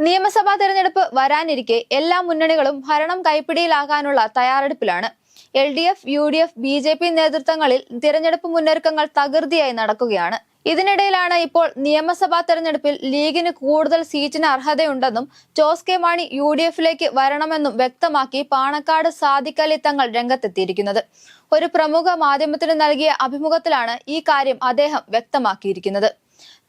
നിയമസഭാ തെരഞ്ഞെടുപ്പ് വരാനിരിക്കെ എല്ലാ മുന്നണികളും ഭരണം കൈപ്പിടിയിലാകാനുള്ള തയ്യാറെടുപ്പിലാണ്. LDF, UDF, BJP നേതൃത്വങ്ങളിൽ തിരഞ്ഞെടുപ്പ് മുന്നൊരുക്കങ്ങൾ തകൃതിയായി നടക്കുകയാണ്. ഇതിനിടയിലാണ് ഇപ്പോൾ നിയമസഭാ തെരഞ്ഞെടുപ്പിൽ ലീഗിന് കൂടുതൽ സീറ്റിന് അർഹതയുണ്ടെന്നും ജോസ് കെ മാണി UDFിലേക്ക് വരണമെന്നും വ്യക്തമാക്കി പാണക്കാട് സാദിഖ് അലി തങ്ങൾ രംഗത്തെത്തിയിരിക്കുന്നത്. ഒരു പ്രമുഖ മാധ്യമത്തിന് നൽകിയ അഭിമുഖത്തിലാണ് ഈ കാര്യം അദ്ദേഹം വ്യക്തമാക്കിയിരിക്കുന്നത്.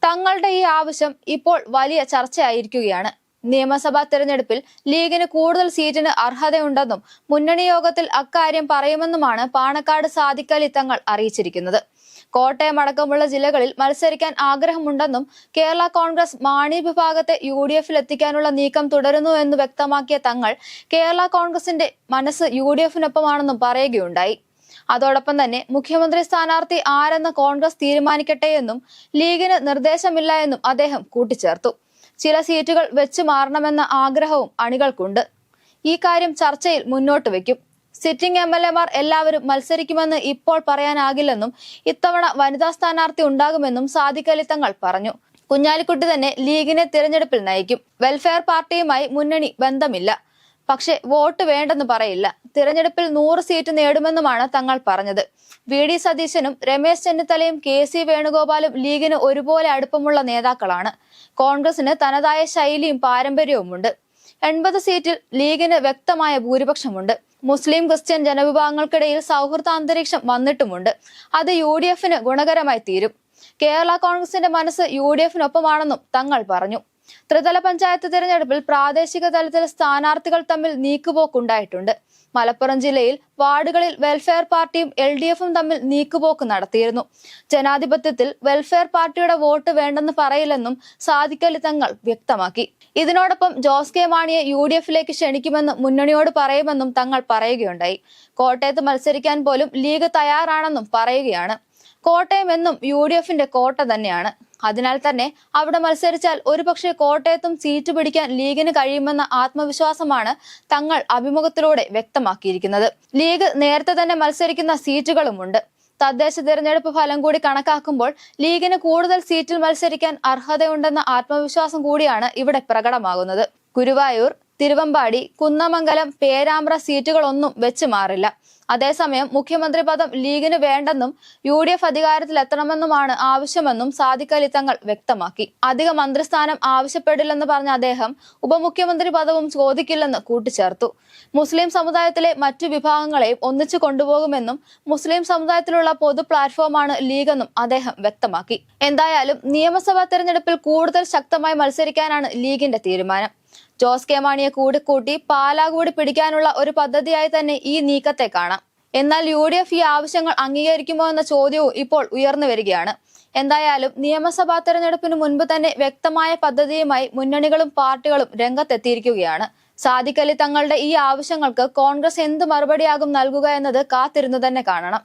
തങ്ങളുടെ ഈ ആവശ്യം ഇപ്പോൾ വലിയ ചർച്ചയായിരിക്കുകയാണ്. നിയമസഭാ തെരഞ്ഞെടുപ്പിൽ ലീഗിന് കൂടുതൽ സീറ്റിന് അർഹതയുണ്ടെന്നും മുന്നണി യോഗത്തിൽ അക്കാര്യം പറയുമെന്നുമാണ് പാണക്കാട് സാദിഖ് അലി തങ്ങൾ അറിയിച്ചിരിക്കുന്നത്. കോട്ടയം അടക്കമുള്ള ജില്ലകളിൽ മത്സരിക്കാൻ ആഗ്രഹമുണ്ടെന്നും കേരള കോൺഗ്രസ് മാണി വിഭാഗത്തെ UDFിൽ എത്തിക്കാനുള്ള നീക്കം തുടരുന്നു എന്ന് വ്യക്തമാക്കിയ തങ്ങൾ കേരള കോൺഗ്രസിന്റെ മനസ്സ് UDFിനൊപ്പമാണെന്നും പറയുകയുണ്ടായി. അതോടൊപ്പം തന്നെ മുഖ്യമന്ത്രി സ്ഥാനാർത്ഥി ആരെന്ന് കോൺഗ്രസ് തീരുമാനിക്കട്ടെ എന്നും ലീഗിന് നിർദ്ദേശമില്ല എന്നും അദ്ദേഹം കൂട്ടിച്ചേർത്തു. ചില സീറ്റുകൾ വെച്ചു മാറണമെന്ന ആഗ്രഹവും അണികൾക്കുണ്ട്. ഈ കാര്യം ചർച്ചയിൽ മുന്നോട്ട് വയ്ക്കും. സിറ്റിംഗ് MLA മാർ എല്ലാവരും മത്സരിക്കുമെന്ന് ഇപ്പോൾ പറയാനാകില്ലെന്നും ഇത്തവണ വനിതാ സ്ഥാനാർത്ഥി ഉണ്ടാകുമെന്നും സാദിഖ് അലി തങ്ങൾ പറഞ്ഞു. കുഞ്ഞാലിക്കുട്ടി തന്നെ ലീഗിനെ തിരഞ്ഞെടുപ്പിൽ നയിക്കും. വെൽഫെയർ പാർട്ടിയുമായി മുന്നണി ബന്ധമില്ല, പക്ഷെ വോട്ട് വേണ്ടെന്ന് പറയില്ല. തിരഞ്ഞെടുപ്പിൽ 100 സീറ്റ് നേടുമെന്നുമാണ് തങ്ങൾ പറഞ്ഞത്. VD സതീശനും രമേശ് ചെന്നിത്തലയും KC വേണുഗോപാലും ലീഗിന് ഒരുപോലെ അടുപ്പമുള്ള നേതാക്കളാണ്. കോൺഗ്രസിന് തനതായ ശൈലിയും പാരമ്പര്യവുമുണ്ട്. 80 സീറ്റിൽ ലീഗിന് വ്യക്തമായ ഭൂരിപക്ഷമുണ്ട്. മുസ്ലിം ക്രിസ്ത്യൻ ജനവിഭാഗങ്ങൾക്കിടയിൽ സൗഹൃദ അന്തരീക്ഷം വന്നിട്ടുമുണ്ട്. അത് UDFിന് ഗുണകരമായി തീരും. കേരള കോൺഗ്രസിന്റെ മനസ്സ് UDFിനൊപ്പമാണെന്നും തങ്ങൾ പറഞ്ഞു. ത്രിതല പഞ്ചായത്ത് തിരഞ്ഞെടുപ്പിൽ പ്രാദേശിക തലത്തിൽ സ്ഥാനാർത്ഥികൾ തമ്മിൽ നീക്കുപോക്കുണ്ടായിട്ടുണ്ട്. മലപ്പുറം ജില്ലയിൽ വാർഡുകളിൽ വെൽഫെയർ പാർട്ടിയും LDFും തമ്മിൽ നീക്കുപോക്ക് നടത്തിയിരുന്നു. ജനാധിപത്യത്തിൽ വെൽഫെയർ പാർട്ടിയുടെ വോട്ട് വേണ്ടെന്ന് പറയില്ലെന്നും സാദിഖ് അലി തങ്ങൾ വ്യക്തമാക്കി. ഇതിനോടൊപ്പം ജോസ് കെ മാണിയെ UDFിലേക്ക് ക്ഷണിക്കുമെന്ന് മുന്നണിയോട് പറയുമെന്നും തങ്ങൾ പറയുകയുണ്ടായി. കോട്ടയത്ത് മത്സരിക്കാൻ പോലും ലീഗ് തയ്യാറാണെന്നും പറയുകയാണ്. കോട്ടയം എന്നും UDFിന്റെ കോട്ട തന്നെയാണ്. അതിനാൽ തന്നെ അവിടെ മത്സരിച്ചാൽ ഒരുപക്ഷെ കോട്ടയത്തും സീറ്റ് പിടിക്കാൻ ലീഗിന് കഴിയുമെന്ന ആത്മവിശ്വാസമാണ് തങ്ങൾ അഭിമുഖത്തിലൂടെ വ്യക്തമാക്കിയിരിക്കുന്നത്. ലീഗ് നേരത്തെ തന്നെ മത്സരിക്കുന്ന സീറ്റുകളുമുണ്ട്. തദ്ദേശ തിരഞ്ഞെടുപ്പ് ഫലം കൂടി കണക്കാക്കുമ്പോൾ ലീഗിന് കൂടുതൽ സീറ്റിൽ മത്സരിക്കാൻ അർഹതയുണ്ടെന്ന ആത്മവിശ്വാസം കൂടിയാണ് ഇവിടെ പ്രകടമാകുന്നത്. ഗുരുവായൂർ, തിരുവമ്പാടി, കുന്നമംഗലം, പേരാമ്പ്ര സീറ്റുകളൊന്നും വെച്ച് മാറില്ല. അതേസമയം മുഖ്യമന്ത്രി പദം ലീഗിന് വേണ്ടെന്നും UDF അധികാരത്തിലെത്തണമെന്നുമാണ് ആവശ്യമെന്നും സാദിഖ് അലി തങ്ങൾ വ്യക്തമാക്കി. അധിക മന്ത്രിസ്ഥാനം ആവശ്യപ്പെടില്ലെന്ന് പറഞ്ഞ അദ്ദേഹം ഉപമുഖ്യമന്ത്രി പദവും ചോദിക്കില്ലെന്ന് കൂട്ടിച്ചേർത്തു. മുസ്ലിം സമുദായത്തിലെ മറ്റു വിഭാഗങ്ങളെയും ഒന്നിച്ചു കൊണ്ടുപോകുമെന്നും മുസ്ലിം സമുദായത്തിലുള്ള പൊതു പ്ലാറ്റ്ഫോമാണ് ലീഗെന്നും അദ്ദേഹം വ്യക്തമാക്കി. എന്തായാലും നിയമസഭാ തെരഞ്ഞെടുപ്പിൽ കൂടുതൽ ശക്തമായി മത്സരിക്കാനാണ് ലീഗിന്റെ തീരുമാനം. ജോസ് കെ മാണിയെ കൂടി പാലാ കൂടി പിടിക്കാനുള്ള ഒരു പദ്ധതിയായി തന്നെ ഈ നീക്കത്തെ കാണാം. എന്നാൽ UDF ഈ ആവശ്യങ്ങൾ അംഗീകരിക്കുമോ എന്ന ചോദ്യവും ഇപ്പോൾ ഉയർന്നു വരികയാണ്. എന്തായാലും നിയമസഭാ തെരഞ്ഞെടുപ്പിന് മുൻപ് തന്നെ വ്യക്തമായ പദ്ധതിയുമായി മുന്നണികളും പാർട്ടികളും രംഗത്തെത്തിയിരിക്കുകയാണ്. സാദിഖ് അലി തങ്ങളുടെ ഈ ആവശ്യങ്ങൾക്ക് കോൺഗ്രസ് എന്ത് മറുപടിയാകും നൽകുക എന്നത് കാത്തിരുന്നു തന്നെ കാണണം.